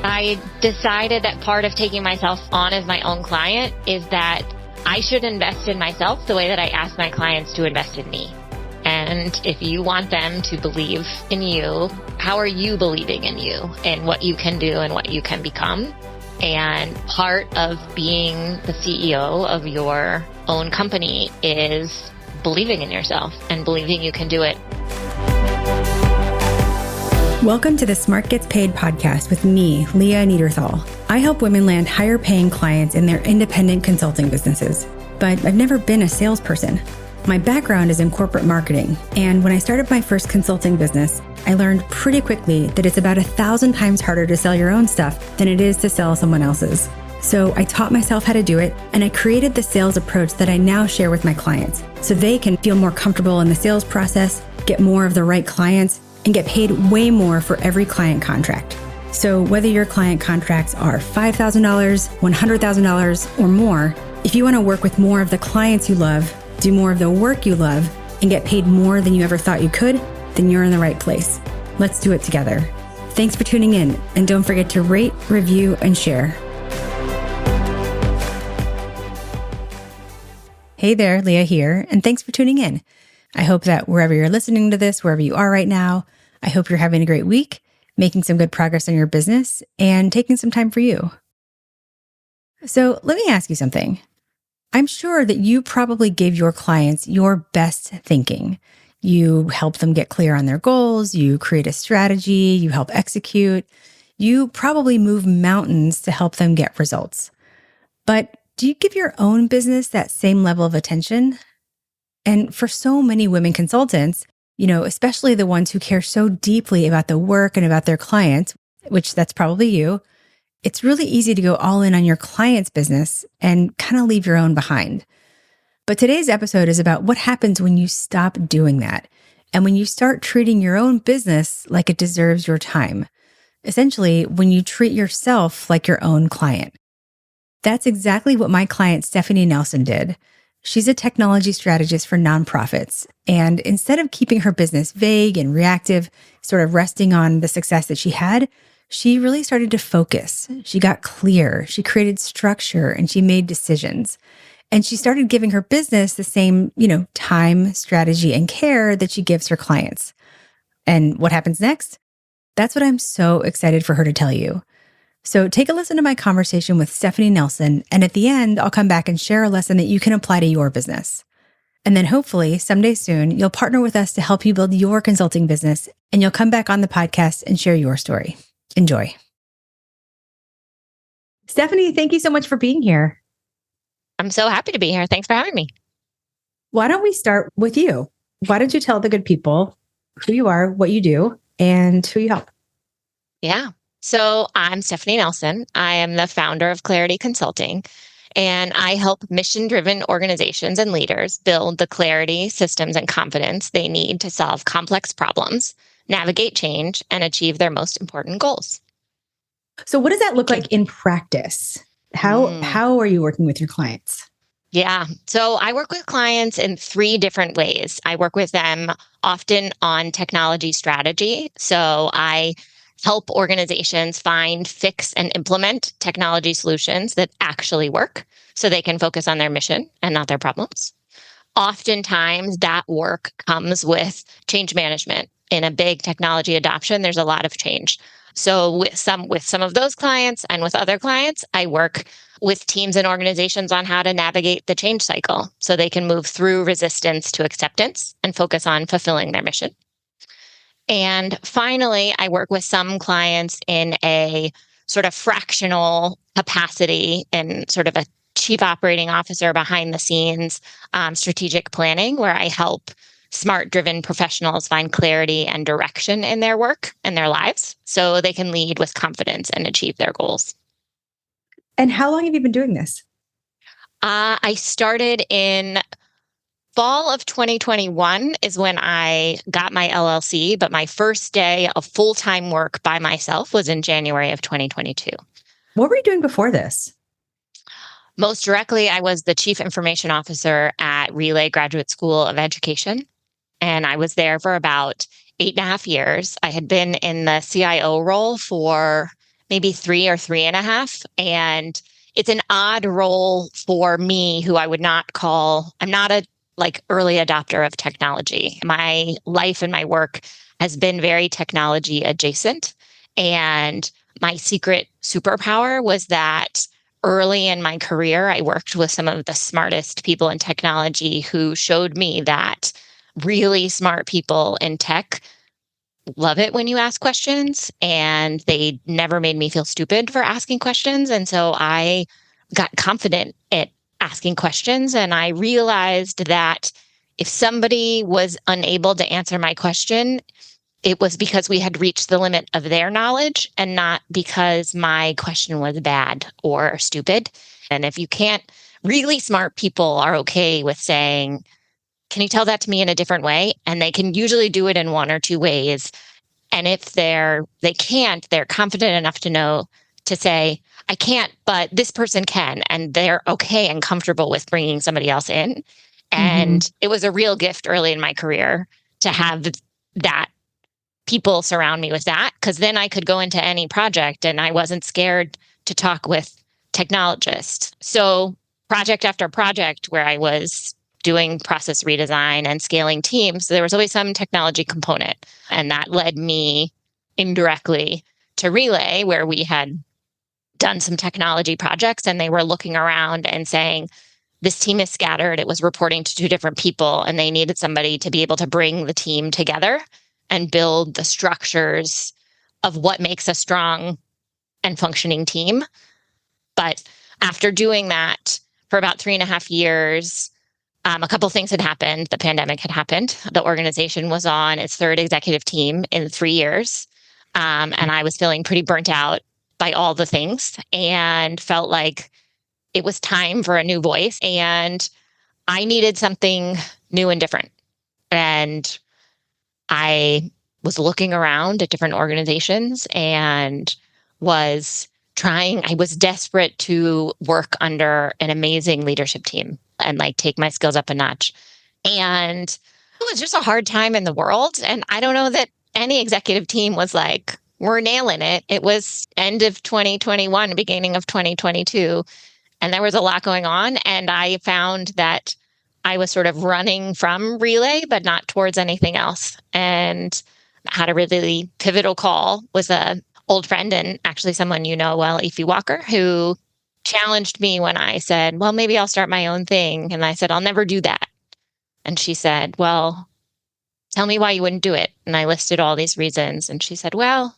I decided that part of taking myself on as my own client is that I should invest in myself the way that I ask my clients to invest in me. And if you want them to believe in you, how are you believing in you and what you can do and what you can become? And part of being the CEO of your own company is believing in yourself and believing you can do it. Welcome to the Smart Gets Paid podcast with me, Leah Niederthal. I help women land higher paying clients in their independent consulting businesses, but I've never been a salesperson. My background is in corporate marketing, and when I started my first consulting business, I learned pretty quickly that it's about 1,000 times harder to sell your own stuff than it is to sell someone else's. So I taught myself how to do it, and I created the sales approach that I now share with my clients so they can feel more comfortable in the sales process, get more of the right clients, and get paid way more for every client contract. So whether your client contracts are $5,000, $100,000, or more, if you want to work with more of the clients you love, do more of the work you love, and get paid more than you ever thought you could, then you're in the right place. Let's do it together. Thanks for tuning in, and don't forget to rate, review, and share. Hey there, Leah here, and thanks for tuning in. I hope that wherever you're listening to this, wherever you are right now, I hope you're having a great week, making some good progress on your business, and taking some time for you. So let me ask you something. I'm sure that you probably gave your clients your best thinking. You help them get clear on their goals, you create a strategy, you help execute, you probably move mountains to help them get results. But do you give your own business that same level of attention? And for so many women consultants, especially the ones who care so deeply about the work and about their clients, which that's probably you, it's really easy to go all in on your client's business and kind of leave your own behind. But today's episode is about what happens when you stop doing that and when you start treating your own business like it deserves your time. Essentially, when you treat yourself like your own client. That's exactly what my client Stephanie Nelson did. She's a technology strategist for nonprofits. And instead of keeping her business vague and reactive, sort of resting on the success that she had, she really started to focus. She got clear, she created structure, and she made decisions. And she started giving her business the same, time, strategy, and care that she gives her clients. And what happens next? That's what I'm so excited for her to tell you. So take a listen to my conversation with Stephanie Nelson, and at the end, I'll come back and share a lesson that you can apply to your business. And then hopefully, someday soon, you'll partner with us to help you build your consulting business, and you'll come back on the podcast and share your story. Enjoy. Stephanie, thank you so much for being here. I'm so happy to be here. Thanks for having me. Why don't we start with you? Why don't you tell the good people who you are, what you do, and who you help? Yeah. So I'm Stephanie Nelson. I am the founder of Clarity Consulting, and I help mission-driven organizations and leaders build the clarity, systems, and confidence they need to solve complex problems, navigate change, and achieve their most important goals. So what does that look like in practice? How are you working with your clients? Yeah. So I work with clients in 3 different ways. I work with them often on technology strategy. So I help organizations find, fix, and implement technology solutions that actually work so they can focus on their mission and not their problems. Oftentimes, that work comes with change management. In a big technology adoption, there's a lot of change. So with some of those clients and with other clients, I work with teams and organizations on how to navigate the change cycle so they can move through resistance to acceptance and focus on fulfilling their mission. And finally, I work with some clients in a sort of fractional capacity and sort of a chief operating officer behind the scenes strategic planning, where I help smart-driven professionals find clarity and direction in their work and their lives so they can lead with confidence and achieve their goals. And how long have you been doing this? I started in fall of 2021 is when I got my LLC, but my first day of full-time work by myself was in January of 2022. What were you doing before this? Most directly, I was the Chief Information Officer at Relay Graduate School of Education, and I was there for about 8.5 years. I had been in the CIO role for maybe 3 or 3.5. And it's an odd role for me who I would not call, I'm not a like early adopter of technology. My life and my work has been very technology adjacent. And my secret superpower was that early in my career, I worked with some of the smartest people in technology who showed me that really smart people in tech love it when you ask questions, and they never made me feel stupid for asking questions. And so I got confident at asking questions, and I realized that if somebody was unable to answer my question, it was because we had reached the limit of their knowledge and not because my question was bad or stupid. And if you can't, really smart people are okay with saying, can you tell that to me in a different way? And they can usually do it in one or two ways. And if they can't, they're confident enough to know to say, I can't, but this person can. And they're okay and comfortable with bringing somebody else in. Mm-hmm. And it was a real gift early in my career to have that people surround me with that, because then I could go into any project and I wasn't scared to talk with technologists. So project after project where I was doing process redesign and scaling teams, there was always some technology component. And that led me indirectly to Relay, where we had done some technology projects and they were looking around and saying, this team is scattered. It was reporting to two different people, and they needed somebody to be able to bring the team together and build the structures of what makes a strong and functioning team. But after doing that for about 3.5 years, a couple of things had happened. The pandemic had happened. The organization was on its third executive team in 3 years. And I was feeling pretty burnt out by all the things and felt like it was time for a new voice. And I needed something new and different. And I was looking around at different organizations and I was desperate to work under an amazing leadership team and like take my skills up a notch. And it was just a hard time in the world. And I don't know that any executive team was like, we're nailing it. It was end of 2021, beginning of 2022. And there was a lot going on. And I found that I was sort of running from Relay, but not towards anything else. And had a really pivotal call with a old friend and actually someone you know well, Ify Walker, who challenged me when I said, well, maybe I'll start my own thing. And I said, I'll never do that. And she said, well, tell me why you wouldn't do it. And I listed all these reasons. And she said, well,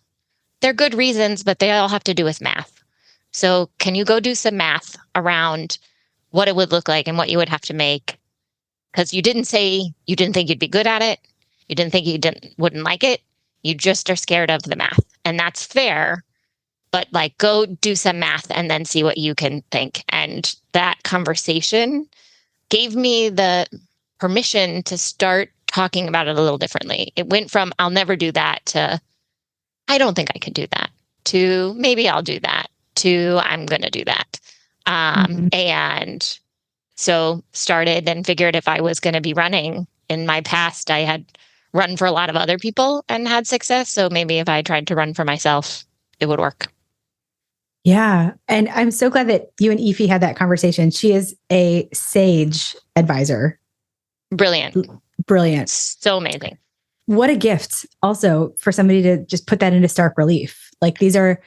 they're good reasons, but they all have to do with math. So can you go do some math around what it would look like and what you would have to make? Because you didn't say you didn't think you'd be good at it. You didn't think you wouldn't like it. You just are scared of the math. And that's fair. But like, go do some math and then see what you can think. And that conversation gave me the permission to start talking about it a little differently. It went from, I'll never do that, to, I don't think I could do that, to maybe I'll do that, to I'm going to do that. And so started and figured if I was going to be running, in my past, I had run for a lot of other people and had success. So maybe if I tried to run for myself, it would work. Yeah. And I'm so glad that you and Ify had that conversation. She is a sage advisor. Brilliant. Brilliant. So amazing. What a gift also for somebody to just put that into stark relief. Like, these are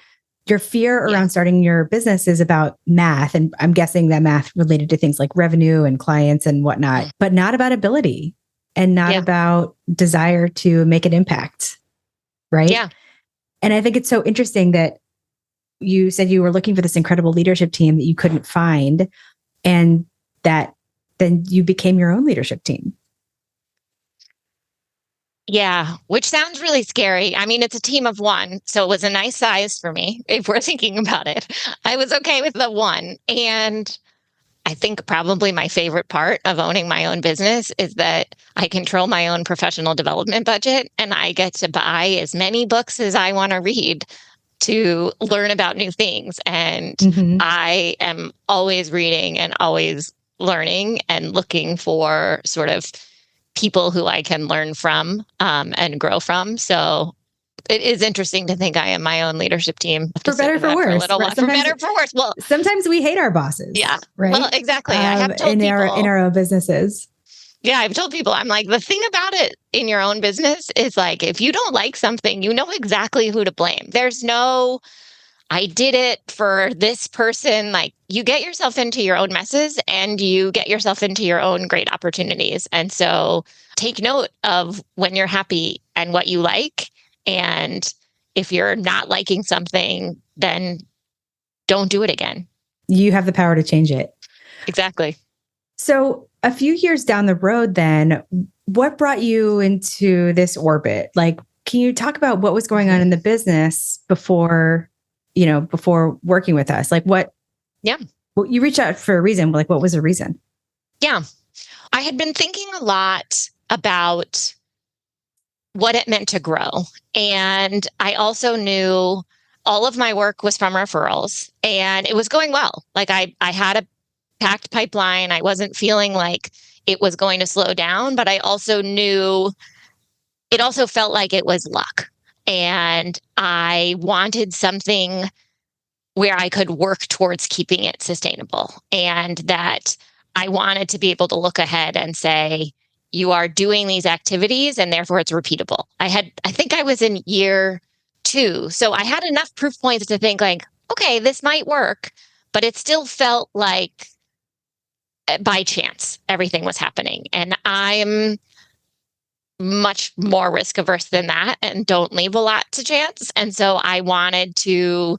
your fear around starting your business is about math. And I'm guessing that math related to things like revenue and clients and whatnot, but not about ability and not about desire to make an impact. Right. Yeah. And I think it's so interesting that you said you were looking for this incredible leadership team that you couldn't find, and that then you became your own leadership team. Yeah, which sounds really scary. I mean, it's a team of one, so it was a nice size for me, if we're thinking about it. I was okay with the one. And I think probably my favorite part of owning my own business is that I control my own professional development budget, and I get to buy as many books as I want to read to learn about new things. And I am always reading and always learning and looking for sort of people who I can learn from and grow from. So It is interesting to think I am my own leadership team. I have to For sit better, with for that for a worse. little Right? while. For better, for worse. Well, Sometimes we hate our bosses. yeah. Right. Well, exactly. I have told in people our own businesses. Yeah, I've told people, I'm like, the thing about it in your own business is like, if you don't like something, you know exactly who to blame. There's no, I did it for this person. Like, you get yourself into your own messes and you get yourself into your own great opportunities. And so take note of when you're happy and what you like. And if you're not liking something, then don't do it again. You have the power to change it. Exactly. So a few years down the road, then, what brought you into this orbit? Like, can you talk about what was going on in the business before, before working with us? Like what? Yeah. Well, you reached out for a reason. Like, what was the reason? Yeah. I had been thinking a lot about what it meant to grow. And I also knew all of my work was from referrals and it was going well. Like I had a packed pipeline. I wasn't feeling like it was going to slow down, but I also knew it also felt like it was luck. And I wanted something where I could work towards keeping it sustainable and that I wanted to be able to look ahead and say, you are doing these activities and therefore it's repeatable. I think I was in year 2. So I had enough proof points to think like, okay, this might work, but it still felt like by chance everything was happening. And I'm much more risk averse than that and don't leave a lot to chance. And so I wanted to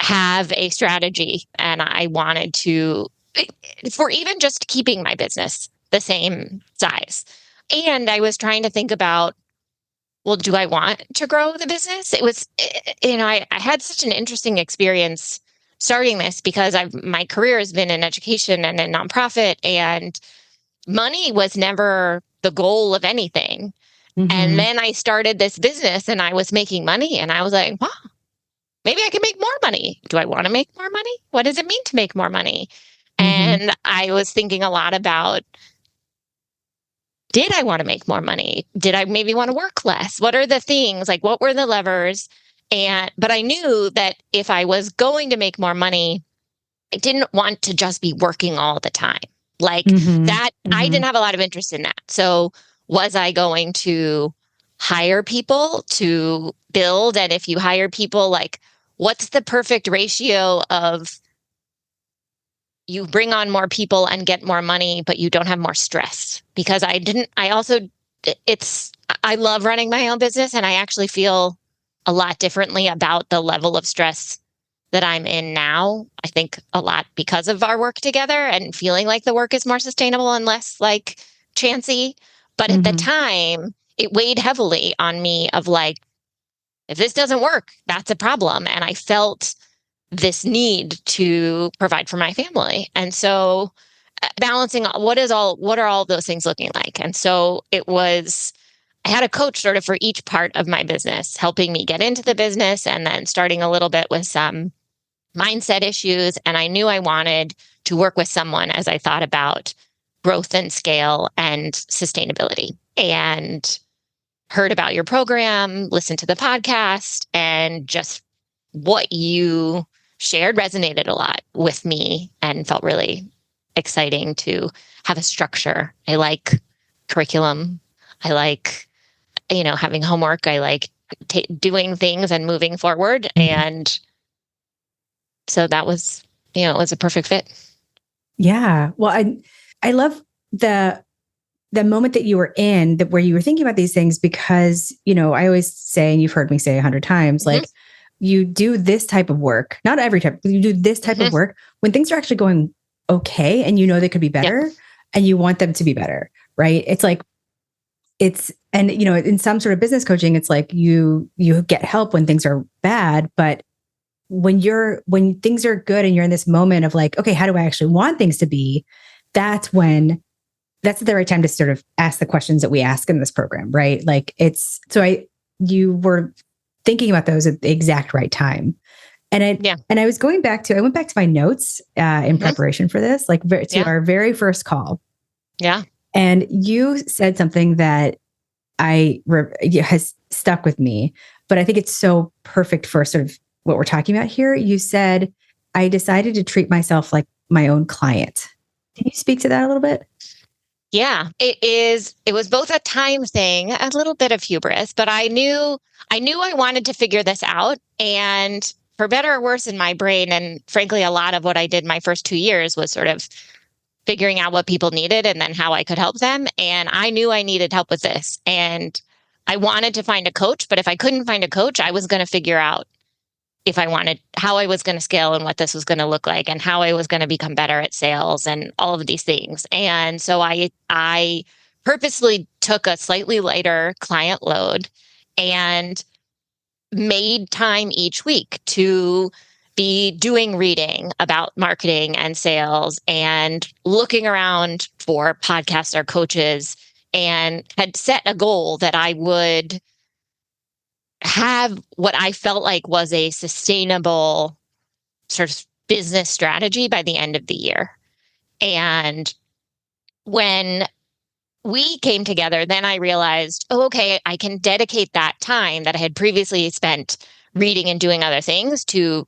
have a strategy and I wanted to, for even just keeping my business the same size. And I was trying to think about, well, do I want to grow the business? It was, I had such an interesting experience starting this because my career has been in education and in nonprofit, and money was never the goal of anything. Mm-hmm. And then I started this business and I was making money and I was like, wow, maybe I can make more money. Do I want to make more money? What does it mean to make more money? And I was thinking a lot about, did I want to make more money? Did I maybe want to work less? What are the things? Like, what were the levers? But I knew that if I was going to make more money, I didn't want to just be working all the time. Like that, I didn't have a lot of interest in that. So was I going to hire people to build? And if you hire people, like, what's the perfect ratio of you bring on more people and get more money, but you don't have more stress? Because I love running my own business and I actually feel a lot differently about the level of stress that I'm in now. I think a lot because of our work together and feeling like the work is more sustainable and less like chancy. But at the time, it weighed heavily on me of like, if this doesn't work, that's a problem. And I felt this need to provide for my family. And so balancing what are all those things looking like? And so I had a coach sort of for each part of my business, helping me get into the business and then starting a little bit with some mindset issues. And I knew I wanted to work with someone as I thought about growth and scale and sustainability, and heard about your program, listened to the podcast, and just what you shared resonated a lot with me and felt really exciting to have a structure. I like curriculum. I like, having homework. I like doing things and moving forward. And so that was, it was a perfect fit. Yeah. Well, I love the moment that you were in that where you were thinking about these things because, I always say, and you've heard me say 100 times, like you do this type of work, not every type, but you do this type of work when things are actually going okay. And they could be better and you want them to be better. Right. It's like, in some sort of business coaching, it's like you get help when things are bad, but when things are good and you're in this moment of like, okay, how do I actually want things to be? That's the right time to sort of ask the questions that we ask in this program, right? Like you were thinking about those at the exact right time. And I went back to my notes in preparation for this, like our very first call. Yeah. And you said something that has stuck with me. But I think it's so perfect for sort of what we're talking about here. You said, I decided to treat myself like my own client. Can you speak to that a little bit? Yeah, it is. It was both a time thing, a little bit of hubris, but I knew I wanted to figure this out. And for better or worse in my brain, and frankly, a lot of what I did my first 2 years was sort of figuring out what people needed and then how I could help them. And I knew I needed help with this. And I wanted to find a coach, but if I couldn't find a coach, I was going to figure out if I wanted how I was going to scale and what this was going to look like and how I was going to become better at sales and all of these things. And so I purposely took a slightly lighter client load and made time each week to be doing reading about marketing and sales and looking around for podcasts or coaches, and had set a goal that I would have what I felt like was a sustainable sort of business strategy by the end of the year. And when we came together, then I realized, oh, okay, I can dedicate that time that I had previously spent reading and doing other things to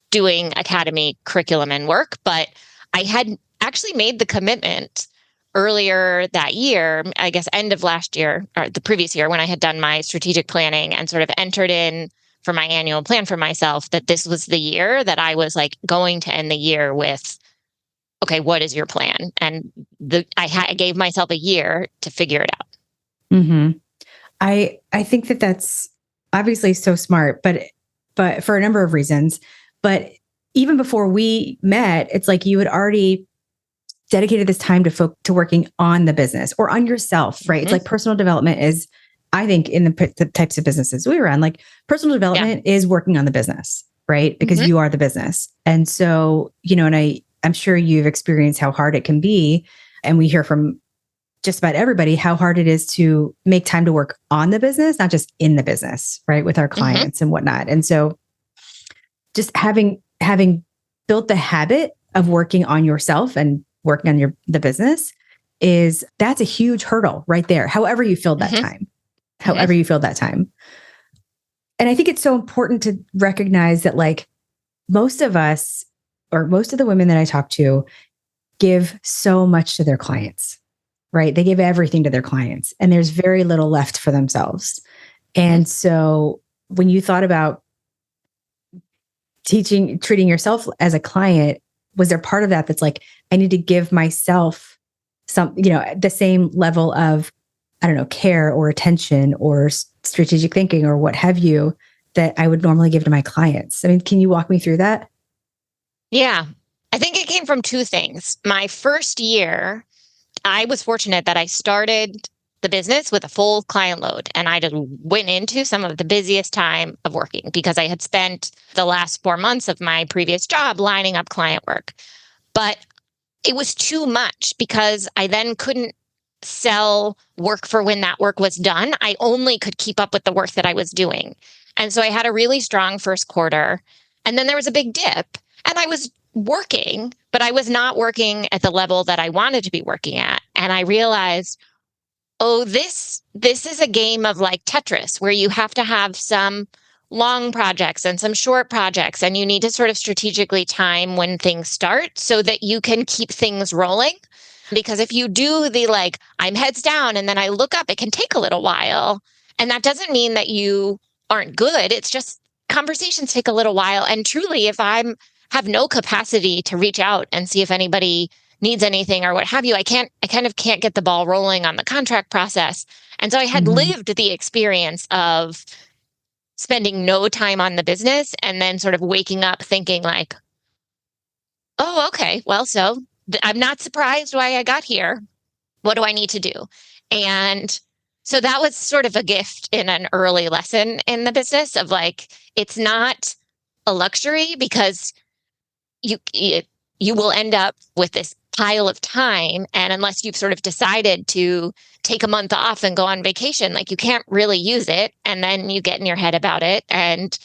doing academy curriculum and work. But I had actually made the commitment earlier that year, I guess end of last year or the previous year, when I had done my strategic planning and sort of entered in for my annual plan for myself, that this was the year that I was like going to end the year with, okay, what is your plan? And I gave myself a year to figure it out. Mm-hmm. I think that that's obviously so smart, but for a number of reasons. But even before we met, it's like you had already dedicated this time to working on the business or on yourself, right? It's like personal development is, I think, in the types of businesses we run, like personal development is working on the business, right? Because you are the business. And so, and I'm sure you've experienced how hard it can be. And we hear from just about everybody how hard it is to make time to work on the business, not just in the business, right? With our clients and whatnot. And so just having built the habit of working on yourself and working on the business that's a huge hurdle right there. However you filled that time, however you filled that time. And I think it's so important to recognize that like most of us, or most of the women that I talk to, give so much to their clients, right? They give everything to their clients and there's very little left for themselves. And so when you thought about treating yourself as a client, was there part of that that's like, I need to give myself the same level of, I don't know, care or attention or strategic thinking or what have you that I would normally give to my clients? I mean, can you walk me through that? Yeah, I think it came from two things. My first year, I was fortunate that I started the business with a full client load, and I just went into some of the busiest time of working because I had spent the last 4 months of my previous job lining up client work. But it was too much because I then couldn't sell work for when that work was done. I only could keep up with the work that I was doing. And so I had a really strong first quarter, and then there was a big dip, and I was working, but I was not working at the level that I wanted to be working at. And I realized, oh, this is a game of like Tetris, where you have to have some long projects and some short projects, and you need to sort of strategically time when things start so that you can keep things rolling. Because if you do the like, I'm heads down and then I look up, it can take a little while. And that doesn't mean that you aren't good. It's just conversations take a little while. And truly, if have no capacity to reach out and see if anybody needs anything or what have you, I kind of can't get the ball rolling on the contract process. And so I had lived the experience of spending no time on the business and then sort of waking up thinking like, oh, okay, well, so I'm not surprised why I got here. What do I need to do? And so that was sort of a gift in an early lesson in the business of like, it's not a luxury because you will end up with this pile of time. And unless you've sort of decided to take a month off and go on vacation, like you can't really use it. And then you get in your head about it. And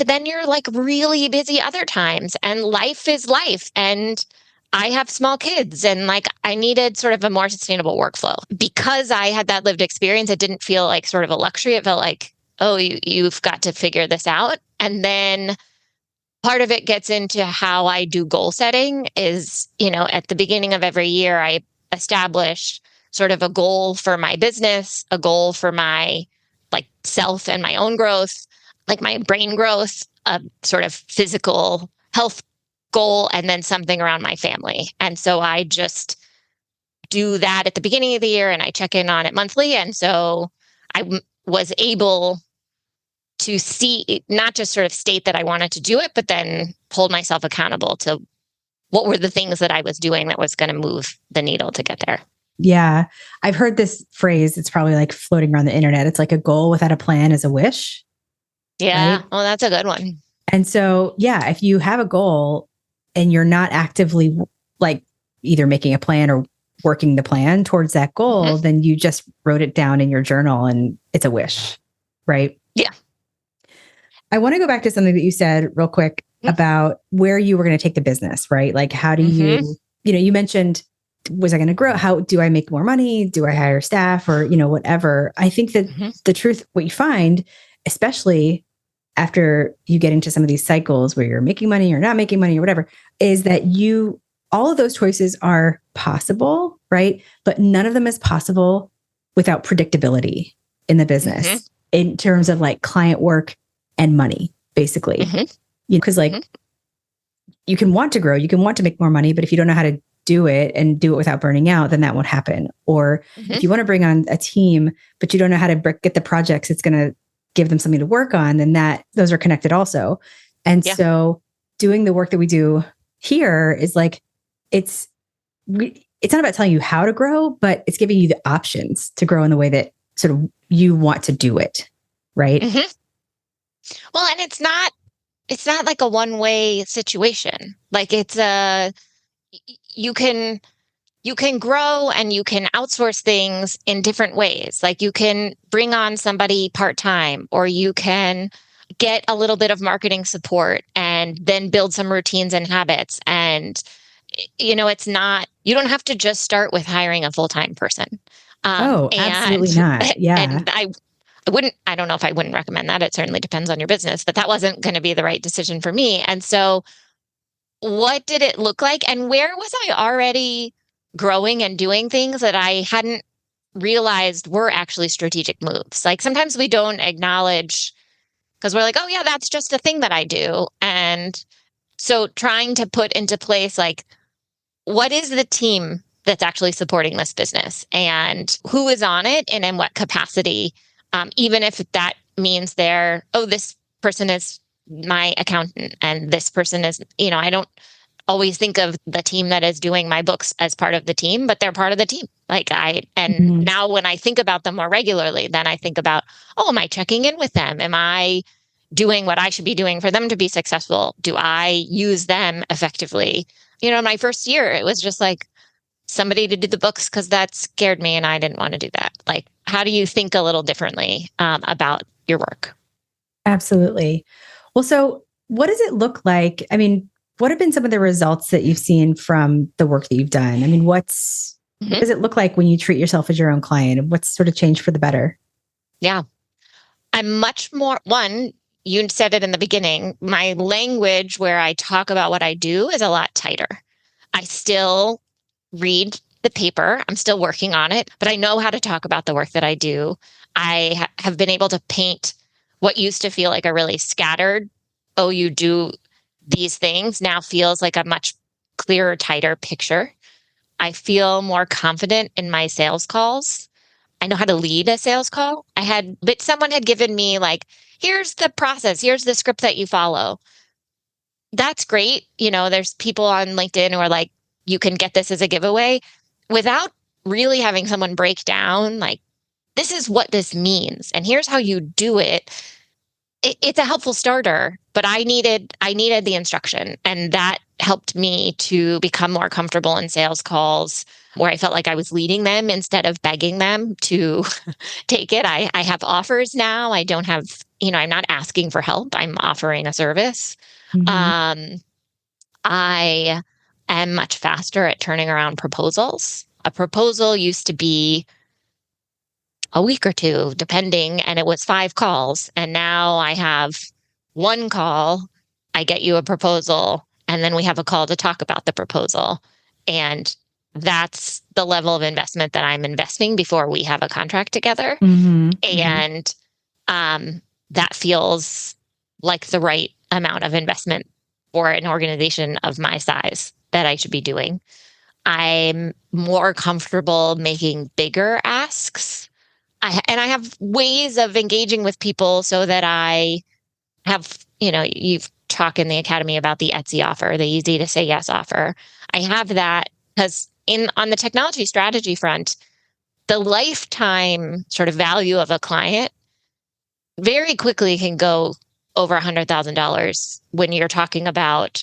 then you're like really busy other times, and life is life. And I have small kids, and like I needed sort of a more sustainable workflow because I had that lived experience. It didn't feel like sort of a luxury. It felt like oh, you've got to figure this out. And then part of it gets into how I do goal setting is, at the beginning of every year, I establish sort of a goal for my business, a goal for my like self and my own growth, like my brain growth, a sort of physical health goal, and then something around my family. And so I just do that at the beginning of the year and I check in on it monthly. And so was able to see, not just sort of state that I wanted to do it, but then hold myself accountable to what were the things that I was doing that was going to move the needle to get there. Yeah. I've heard this phrase. It's probably like floating around the internet. It's like a goal without a plan is a wish. Yeah. Right. Well, that's a good one. And so, yeah, if you have a goal and you're not actively like either making a plan or working the plan towards that goal, then you just wrote it down in your journal and it's a wish. Right. Yeah. I want to go back to something that you said real quick about where you were going to take the business, right? Like, how do you mentioned, was I going to grow? How do I make more money? Do I hire staff or, whatever? I think that the truth, what you find, especially after you get into some of these cycles where you're making money or not making money or whatever, is that all of those choices are possible, right? But none of them is possible without predictability in the business in terms of like client work and money, basically. Because you can want to grow, you can want to make more money, but if you don't know how to do it and do it without burning out, then that won't happen. Or if you want to bring on a team, but you don't know how to get the projects, it's going to give them something to work on, then those are connected also. And so doing the work that we do here is like, it's not about telling you how to grow, but it's giving you the options to grow in the way that sort of you want to do it. Right. Well, and it's not like a one-way situation. Like you can grow and you can outsource things in different ways. Like you can bring on somebody part-time, or you can get a little bit of marketing support and then build some routines and habits. And, it's not, you don't have to just start with hiring a full-time person. Absolutely not. Yeah. And I don't know if I wouldn't recommend that. It certainly depends on your business, but that wasn't going to be the right decision for me. And so what did it look like? And where was I already growing and doing things that I hadn't realized were actually strategic moves? Like sometimes we don't acknowledge because we're like, oh yeah, that's just a thing that I do. And so trying to put into place, like, what is the team that's actually supporting this business and who is on it and in what capacity? Even if that means this person is my accountant and this person is, I don't always think of the team that is doing my books as part of the team, but they're part of the team. Now when I think about them more regularly, then I think about, oh, am I checking in with them? Am I doing what I should be doing for them to be successful? Do I use them effectively? My first year, it was just like somebody to do the books because that scared me and I didn't want to do that. Like, how do you think a little differently about your work? Absolutely. Well, so what does it look like? I mean, what have been some of the results that you've seen from the work that you've done? I mean, what does it look like when you treat yourself as your own client? And what's sort of changed for the better? Yeah. I'm much more, you said it in the beginning, my language where I talk about what I do is a lot tighter. I still read the paper. I'm still working on it, but I know how to talk about the work that I do. I have been able to paint what used to feel like a really scattered, oh, you do these things, now feels like a much clearer, tighter picture. I feel more confident in my sales calls. I know how to lead a sales call. But someone had given me like, here's the process, here's the script that you follow. That's great. There's people on LinkedIn who are like, you can get this as a giveaway without really having someone break down, like, this is what this means. And here's how you do it. It's a helpful starter, but I needed the instruction, and that helped me to become more comfortable in sales calls where I felt like I was leading them instead of begging them to take it. I have offers now. I don't have, I'm not asking for help. I'm offering a service. I am much faster at turning around proposals. A proposal used to be a week or two, depending. And it was 5 calls. And now I have one call. I get you a proposal, and then we have a call to talk about the proposal. And that's the level of investment that I'm investing before we have a contract together. And that feels like the right amount of investment for an organization of my size that I should be doing. I'm more comfortable making bigger asks. And I have ways of engaging with people so that I have, you've talked in the academy about the Etsy offer, the easy to say yes offer. I have that because on the technology strategy front, the lifetime sort of value of a client very quickly can go over $100,000 when you're talking about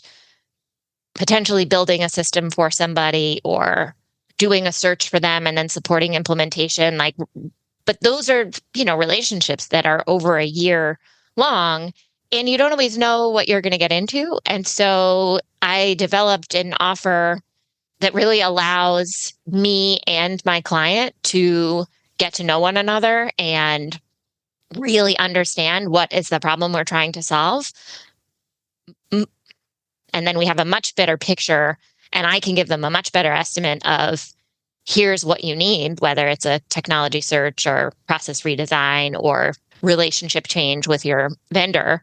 potentially building a system for somebody or doing a search for them and then supporting implementation. But those are, relationships that are over a year long, and you don't always know what you're going to get into. And so I developed an offer that really allows me and my client to get to know one another and really understand what is the problem we're trying to solve. And then we have a much better picture, and I can give them a much better estimate of here's what you need, whether it's a technology search or process redesign or relationship change with your vendor.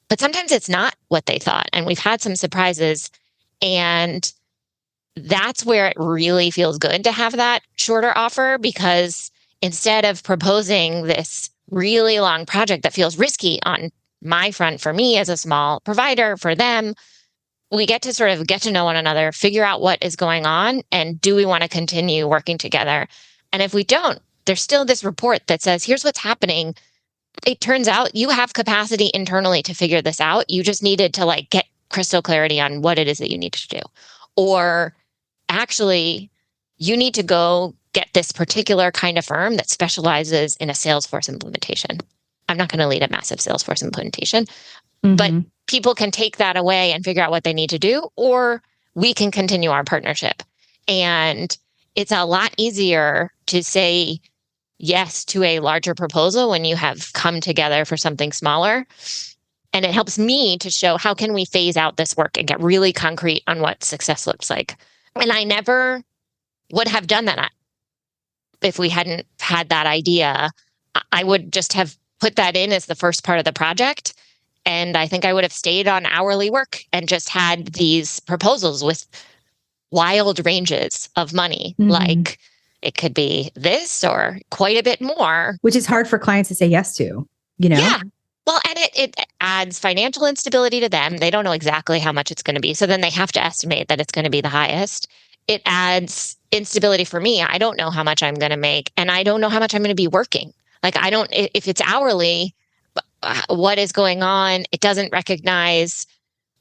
But sometimes it's not what they thought. And we've had some surprises. And that's where it really feels good to have that shorter offer, because instead of proposing this really long project that feels risky on my front, for me as a small provider, for them, we get to sort of get to know one another, figure out what is going on, and do we want to continue working together? And if we don't, there's still this report that says, here's what's happening. It turns out you have capacity internally to figure this out. You just needed to get crystal clarity on what it is that you need to do. Or actually, you need to go get this particular kind of firm that specializes in a Salesforce implementation. I'm not going to lead a massive Salesforce implementation, but people can take that away and figure out what they need to do, or we can continue our partnership. And it's a lot easier to say yes to a larger proposal when you have come together for something smaller. And it helps me to show how can we phase out this work and get really concrete on what success looks like. And I never would have done that if we hadn't had that idea. I would just have put that in as the first part of the project. And I think I would have stayed on hourly work and just had these proposals with wild ranges of money. Like it could be this or quite a bit more. Which is hard for clients to say yes to, Yeah. Well, and it adds financial instability to them. They don't know exactly how much it's going to be. So then they have to estimate that it's going to be the highest. It adds instability for me. I don't know how much I'm going to make, and I don't know how much I'm going to be working. If it's hourly, what is going on? It doesn't recognize,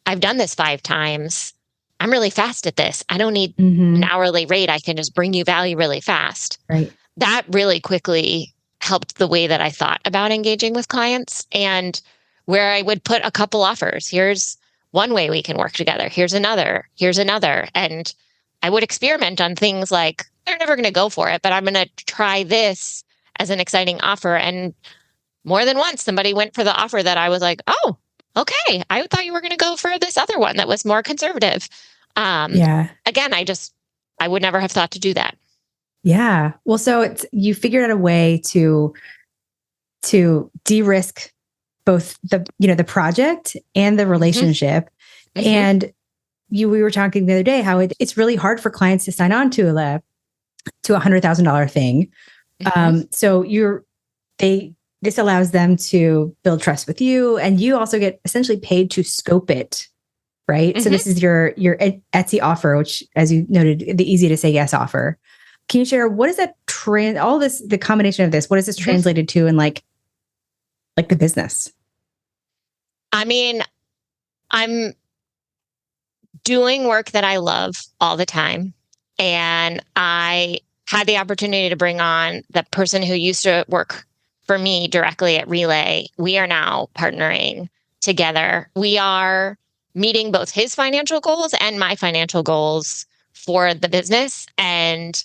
I've done this 5 times. I'm really fast at this. I don't need an hourly rate. I can just bring you value really fast. Right. That really quickly helped the way that I thought about engaging with clients, and where I would put a couple offers. Here's one way we can work together. Here's another. Here's another. And I would experiment on things like, they're never going to go for it, but I'm going to try this as an exciting offer. And more than once, somebody went for the offer that I was like, oh, okay. I thought you were going to go for this other one that was more conservative. Again, I would never have thought to do that. Yeah. Well, so you figured out a way to de-risk both the project and the relationship. And we were talking the other day how it's really hard for clients to sign on to a $100,000 thing. So this allows them to build trust with you, and you also get essentially paid to scope it, right? So this is your Etsy offer, which, as you noted, the easy to say yes offer. Can you share what is that the combination of this, what is this translated to in like the business? I mean, I'm doing work that I love all the time. And I had the opportunity to bring on the person who used to work for me directly at Relay. We are now partnering together. We are meeting both his financial goals and my financial goals for the business. And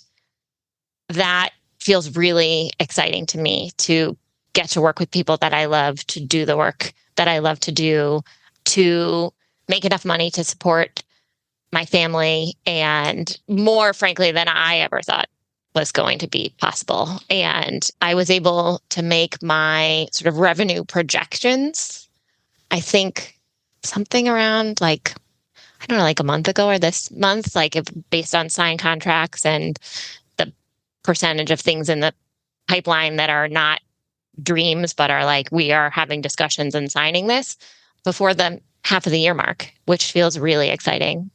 that feels really exciting to me to get to work with people that I love, to do the work that I love to do, to make enough money to support my family, and more frankly than I ever thought was going to be possible. And I was able to make my sort of revenue projections, I think something around like, I don't know, like a month ago or this month, like if based on signed contracts and the percentage of things in the pipeline that are not dreams, but are like, we are having discussions and signing this before the half of the year mark, which feels really exciting.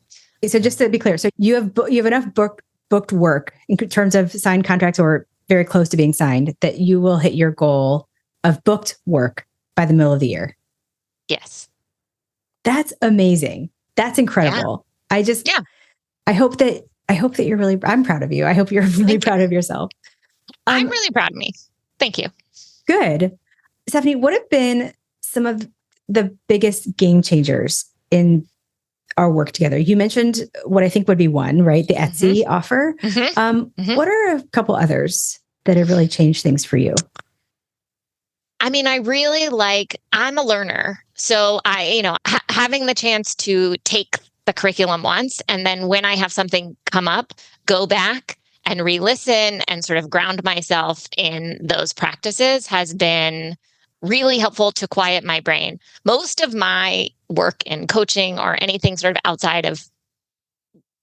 So just to be clear, so you have enough booked work in terms of signed contracts or very close to being signed that you will hit your goal of booked work by the middle of the year. Yes. That's amazing. That's incredible. Yeah. I hope that you're really, I'm proud of you. I hope you're really proud of yourself. I'm really proud of me. Thank you. Good. Stephanie, what have been some of the biggest game changers in our work together? You mentioned what I think would be one, right? The Etsy offer. What are a couple others that have really changed things for you? I mean, I'm a learner. So having the chance to take the curriculum once, and then when I have something come up, go back and re-listen and sort of ground myself in those practices has been really helpful to quiet my brain. Most of my work in coaching or anything sort of outside of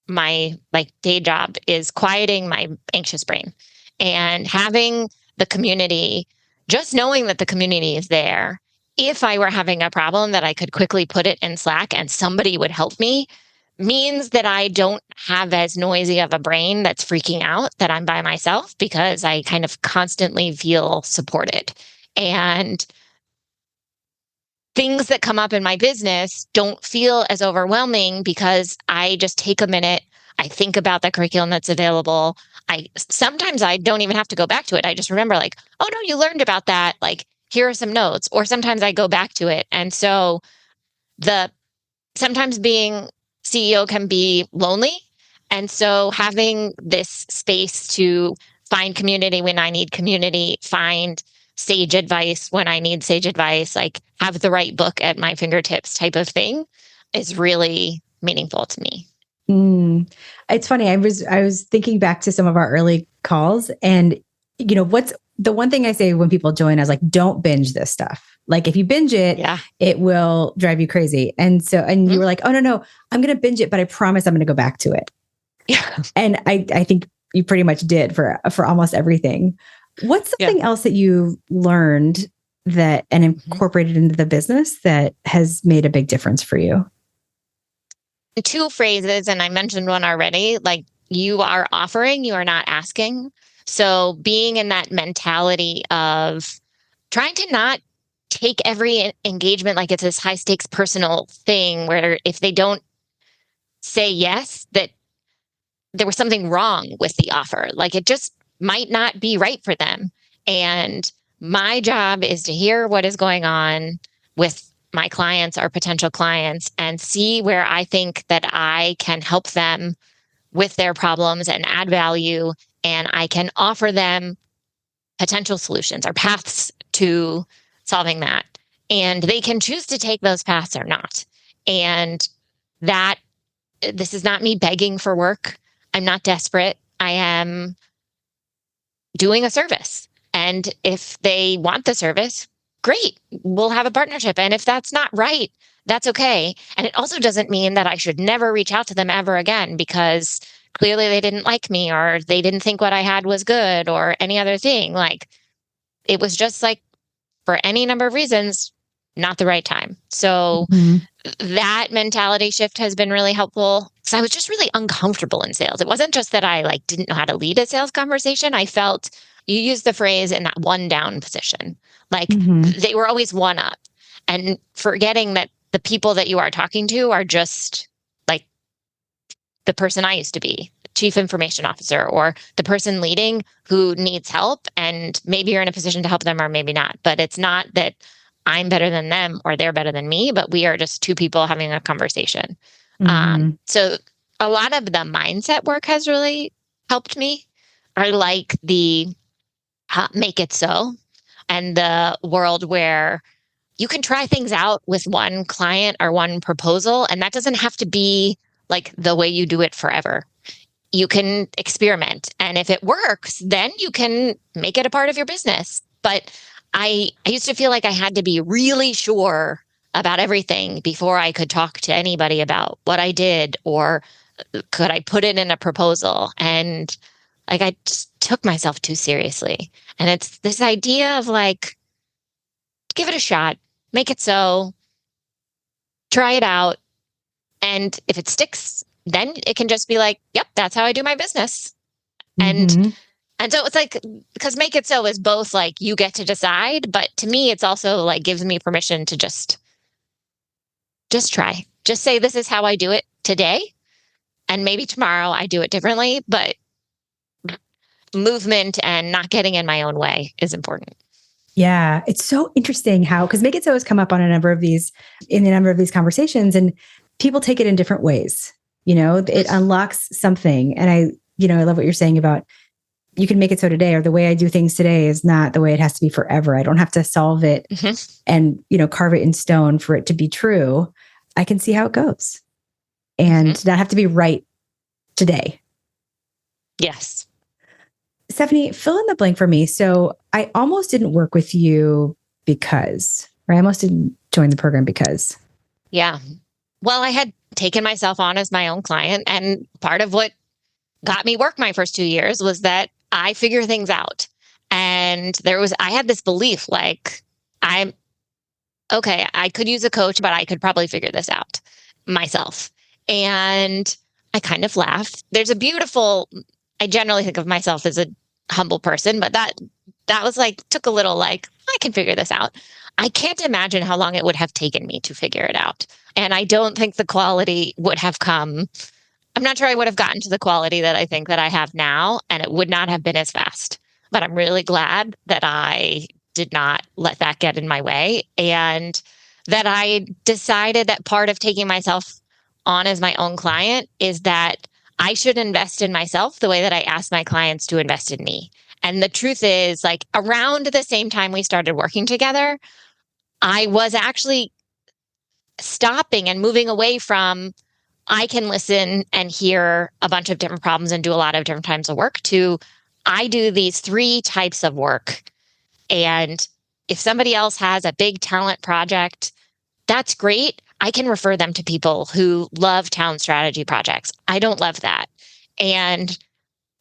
my day job is quieting my anxious brain, and having the community, just knowing that the community is there. If I were having a problem that I could quickly put it in Slack and somebody would help me, means that I don't have as noisy of a brain that's freaking out that I'm by myself, because I kind of constantly feel supported. And things that come up in my business don't feel as overwhelming because I just take a minute. I think about the curriculum that's available. Sometimes I don't even have to go back to it. I just remember like, oh no, you learned about that. Like, here are some notes. Or sometimes I go back to it. And so sometimes being CEO can be lonely. And so having this space to find community when I need community, find sage advice when I need sage advice, like have the right book at my fingertips type of thing, is really meaningful to me. It's funny. I was thinking back to some of our early calls, and what's the one thing I say when people join? I was like, don't binge this stuff. Like if you binge it, it will drive you crazy. And you were like, oh no, I'm going to binge it, but I promise I'm going to go back to it. Yeah. And I think you pretty much did for almost everything. What's something else that you learned and incorporated into the business that has made a big difference for you? Two phrases, and I mentioned one already, like you are offering, you are not asking. So being in that mentality of trying to not take every engagement like it's this high stakes personal thing where if they don't say yes, that there was something wrong with the offer. Like it just might not be right for them. And my job is to hear what is going on with my clients or potential clients and see where I think that I can help them with their problems and add value. And I can offer them potential solutions or paths to solving that. And they can choose to take those paths or not. And this is not me begging for work. I'm not desperate. I am doing a service. And if they want the service, great, we'll have a partnership. And if that's not right, that's okay. And it also doesn't mean that I should never reach out to them ever again, because clearly they didn't like me or they didn't think what I had was good or any other thing. Like it was just like, for any number of reasons, not the right time. So that mentality shift has been really helpful, because I was just really uncomfortable in sales. It wasn't just that I didn't know how to lead a sales conversation. I felt, you used the phrase, in that one down position. Like they were always one up, and forgetting that the people that you are talking to are just like the person I used to be, chief information officer, or the person leading who needs help. And maybe you're in a position to help them or maybe not, but it's not that I'm better than them or they're better than me, but we are just two people having a conversation. So a lot of the mindset work has really helped me. I like the Make It So, and the world where you can try things out with one client or one proposal, and that doesn't have to be like the way you do it forever. You can experiment, and if it works, then you can make it a part of your business. But I used to feel like I had to be really sure about everything before I could talk to anybody about what I did, or could I put it in a proposal. And like, I just took myself too seriously. And it's this idea of like, give it a shot, make it so, try it out. And if it sticks, then it can just be like, yep, that's how I do my business. And Mm-hmm. and so it's like, because Make It So is both like you get to decide, but to me it's also like gives me permission to just try. Just say this is how I do it today, and maybe tomorrow I do it differently, but movement and not getting in my own way is important. Yeah, it's so interesting how, because Make It So has come up on in a number of these conversations, and people take it in different ways. It unlocks something. And I love what you're saying about you can make it so today, or the way I do things today is not the way it has to be forever. I don't have to solve it and, carve it in stone for it to be true. I can see how it goes and not have to be right today. Yes. Stephanie, fill in the blank for me. So I almost didn't work with you or I almost didn't join the program because. Yeah. Well, I had taken myself on as my own client. And part of what got me work my first 2 years was that I figure things out. And I had this belief like, I could use a coach, but I could probably figure this out myself. And I kind of laughed. I generally think of myself as a humble person, but that was like, took a little like, I can figure this out. I can't imagine how long it would have taken me to figure it out. And I don't think the quality would have come. I'm not sure I would have gotten to the quality that I think that I have now, and it would not have been as fast. But I'm really glad that I did not let that get in my way, and that I decided that part of taking myself on as my own client is that I should invest in myself the way that I ask my clients to invest in me. And the truth is, like, around the same time we started working together, I was actually stopping and moving away from I can listen and hear a bunch of different problems and do a lot of different types of work to I do these 3 types of work. And if somebody else has a big talent project, that's great. I can refer them to people who love talent strategy projects. I don't love that. And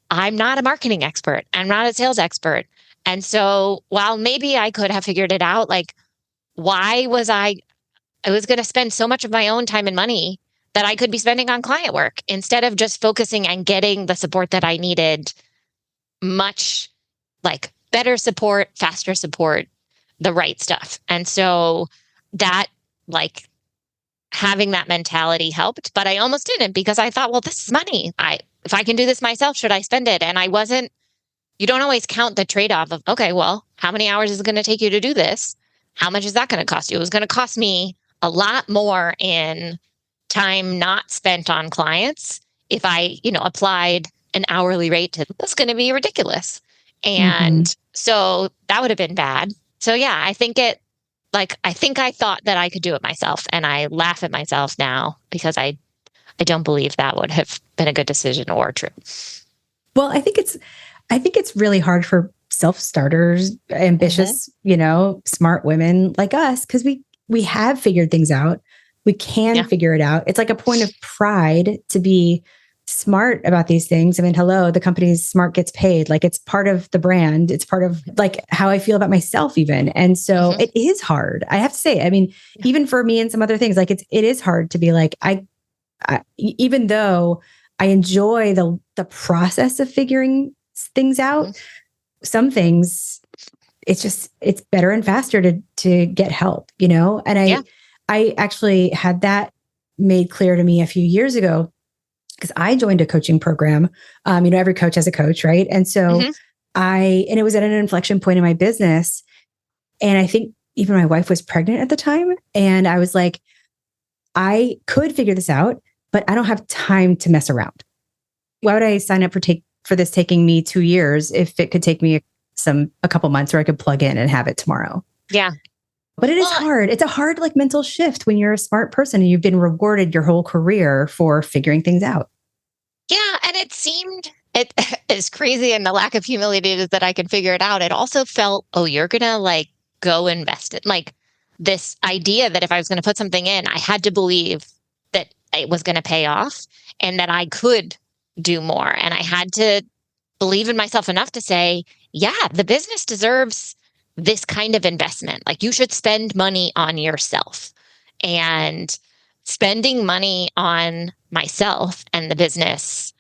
I'm not a marketing expert. I'm not a sales expert. And so while maybe I could have figured it out, like, why was I was going to spend so much of my own time and money that I could be spending on client work instead of just focusing and getting the support that I needed, much like better support, faster support, the right stuff. And so that, like, having that mentality helped, but I almost didn't because I thought, well, this is money. If I can do this myself, should I spend it? And I wasn't, you don't always count the trade-off of, okay, well, how many hours is it going to take you to do this? How much is that going to cost you? It was going to cost me a lot more in time not spent on clients if I, applied an hourly rate to that's going to be ridiculous. And so that would have been bad. So yeah, I think I thought that I could do it myself, and I laugh at myself now because I don't believe that would have been a good decision or true. Well, I think it's really hard for self-starters, ambitious, smart women like us, because we have figured things out. We can figure it out. It's like a point of pride to be smart about these things. I mean, hello, the company's smart gets paid. Like, it's part of the brand. It's part of like how I feel about myself even. And so it is hard. I have to say, I mean, even for me and some other things, like it is hard to be like, I even though I enjoy the process of figuring things out, some things it's better and faster to get help, And I actually had that made clear to me a few years ago because I joined a coaching program. Every coach has a coach, right? And so and it was at an inflection point in my business. And I think even my wife was pregnant at the time. And I was like, I could figure this out, but I don't have time to mess around. Why would I sign up for this taking me 2 years if it could take me a couple months where I could plug in and have it tomorrow. Yeah. But it is Well, hard. It's a hard like mental shift when you're a smart person and you've been rewarded your whole career for figuring things out. yeah, and it seemed it as crazy and the lack of humility it is that I can figure it out. It also felt, oh, you're gonna like go invest it. Like this idea that if I was gonna put something in, I had to believe that it was gonna pay off and that I could do more. And I had to believe in myself enough to say, yeah, the business deserves this kind of investment. Like you should spend money on yourself. And spending money on myself and the business,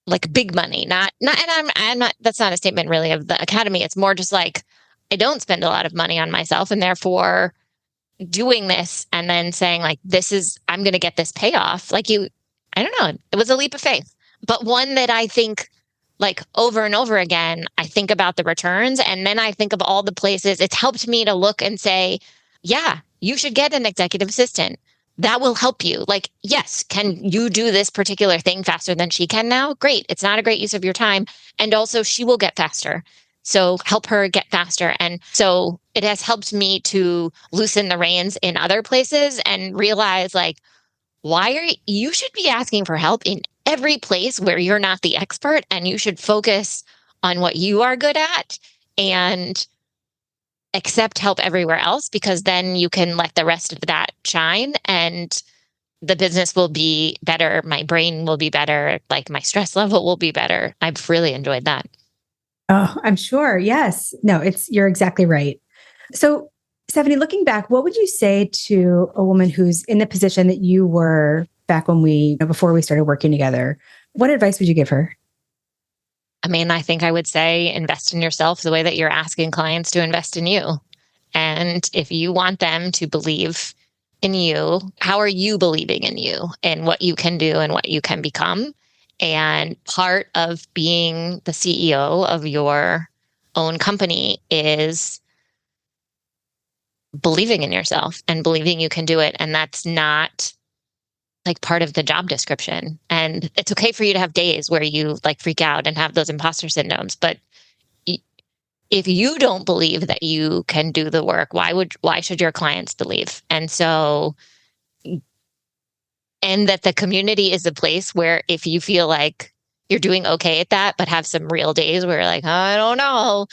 like big money, not and I'm not that's not a statement really of the academy. It's more just like I don't spend a lot of money on myself and therefore doing this and then saying like this is I'm going to get this payoff. Like you I don't know, it was a leap of faith, but one that I think like over and over again, I think about the returns and then I think of all the places it's helped me to look and say, yeah, you should get an executive assistant. That will help you. Like, yes, can you do this particular thing faster than she can now? Great. It's not a great use of your time. And also, she will get faster. So help her get faster. And so it has helped me to loosen the reins in other places and realize like, why are you should be asking for help in every place where you're not the expert and you should focus on what you are good at and accept help everywhere else because then you can let the rest of that shine and the business will be better. My brain will be better. Like my stress level will be better. I've really enjoyed that. Oh, I'm sure. Yes. No, you're exactly right. So, Stephanie, looking back, what would you say to a woman who's in the position that you were back when before we started working together? What advice would you give her? I mean, I think I would say invest in yourself the way that you're asking clients to invest in you. And if you want them to believe in you, how are you believing in you and what you can do and what you can become? And part of being the CEO of your own company is believing in yourself and believing you can do it. And that's not like part of the job description. And it's okay for you to have days where you like freak out and have those imposter syndromes. But if you don't believe that you can do the work, why should your clients believe? And so, and that the community is a place where if you feel like you're doing okay at that, but have some real days where you're like, oh, I don't know,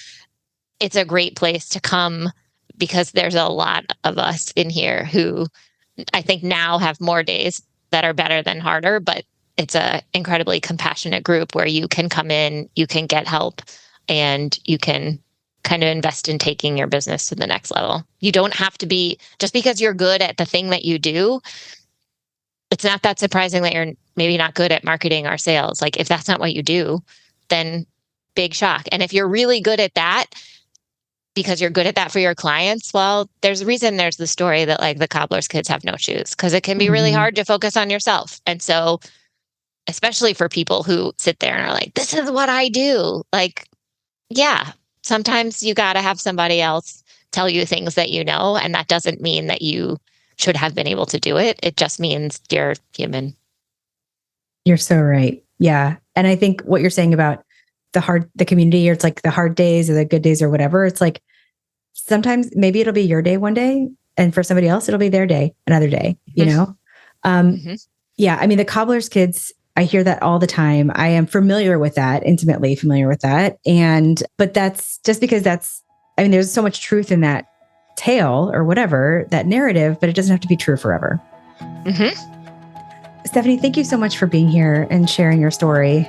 it's a great place to come because there's a lot of us in here who I think now have more days that are better than harder, but it's a incredibly compassionate group where you can come in, you can get help, and you can kind of invest in taking your business to the next level. You don't have to be just because you're good at the thing that you do. It's not that surprising that you're maybe not good at marketing or sales. Like if that's not what you do, then big shock. And if you're really good at that, because you're good at that for your clients, well, there's a reason there's the story that like the cobbler's kids have no shoes because it can be really hard to focus on yourself. And so, especially for people who sit there and are like, this is what I do. Like, yeah, sometimes you got to have somebody else tell you things that you know. And that doesn't mean that you should have been able to do it. It just means you're human. You're so right. Yeah. And I think what you're saying about the community, or it's like the hard days or the good days or whatever, it's like sometimes maybe it'll be your day one day and for somebody else, it'll be their day, another day, you know? Yeah. I mean, the cobbler's kids, I hear that all the time. I am familiar with that, intimately familiar with that. But that's just because I mean, there's so much truth in that tale or whatever, that narrative, but it doesn't have to be true forever. Stephanie, thank you so much for being here and sharing your story.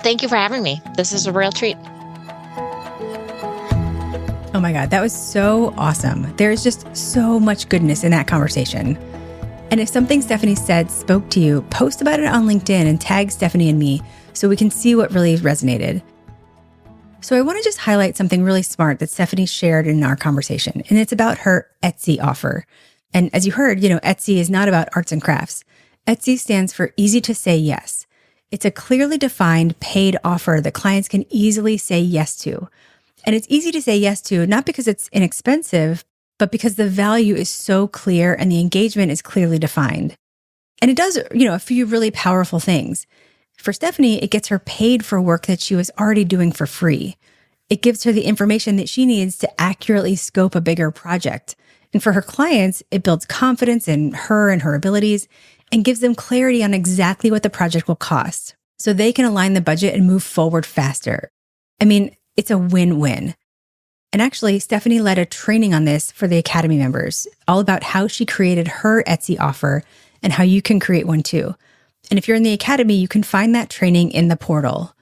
Thank you for having me. This is a real treat. Oh my God, that was so awesome. There's just so much goodness in that conversation. And if something Stephanie said spoke to you, post about it on LinkedIn and tag Stephanie and me so we can see what really resonated. So I want to just highlight something really smart that Stephanie shared in our conversation, and it's about her Etsy offer. And as you heard, Etsy is not about arts and crafts. Etsy stands for easy to say yes. It's a clearly defined paid offer that clients can easily say yes to. And it's easy to say yes to, not because it's inexpensive, but because the value is so clear and the engagement is clearly defined. And it does, a few really powerful things. For Stephanie, it gets her paid for work that she was already doing for free. It gives her the information that she needs to accurately scope a bigger project. And for her clients, it builds confidence in her and her abilities and gives them clarity on exactly what the project will cost so they can align the budget and move forward faster. I mean, it's a win-win. And actually, Stephanie led a training on this for the Academy members, all about how she created her Etsy offer and how you can create one too. And if you're in the Academy, you can find that training in the portal.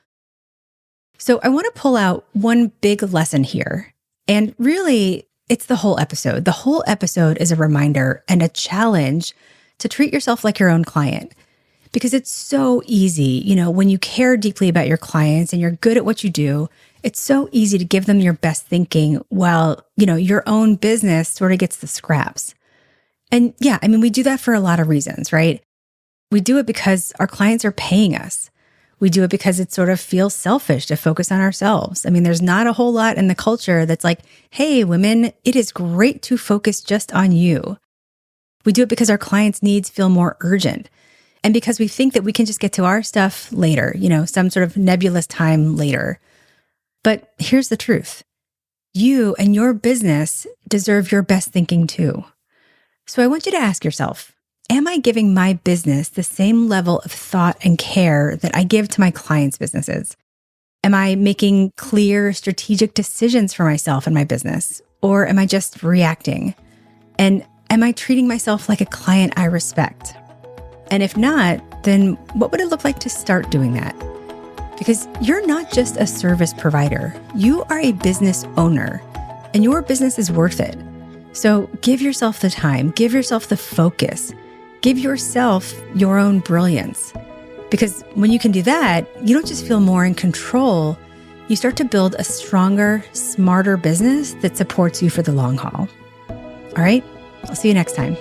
So I want to pull out one big lesson here. And really, it's the whole episode. The whole episode is a reminder and a challenge to treat yourself like your own client. Because it's so easy, when you care deeply about your clients and you're good at what you do, it's so easy to give them your best thinking while, your own business sort of gets the scraps. And yeah, we do that for a lot of reasons, right? We do it because our clients are paying us. We do it because it sort of feels selfish to focus on ourselves. There's not a whole lot in the culture that's like, hey, women, it is great to focus just on you. We do it because our clients' needs feel more urgent. And because we think that we can just get to our stuff later, some sort of nebulous time later. But here's the truth. You and your business deserve your best thinking too. So I want you to ask yourself, am I giving my business the same level of thought and care that I give to my clients' businesses? Am I making clear, strategic decisions for myself and my business? Or am I just reacting? And am I treating myself like a client I respect? And if not, then what would it look like to start doing that? Because you're not just a service provider. You are a business owner, and your business is worth it. So give yourself the time, give yourself the focus, give yourself your own brilliance. Because when you can do that, you don't just feel more in control, you start to build a stronger, smarter business that supports you for the long haul. All right, I'll see you next time.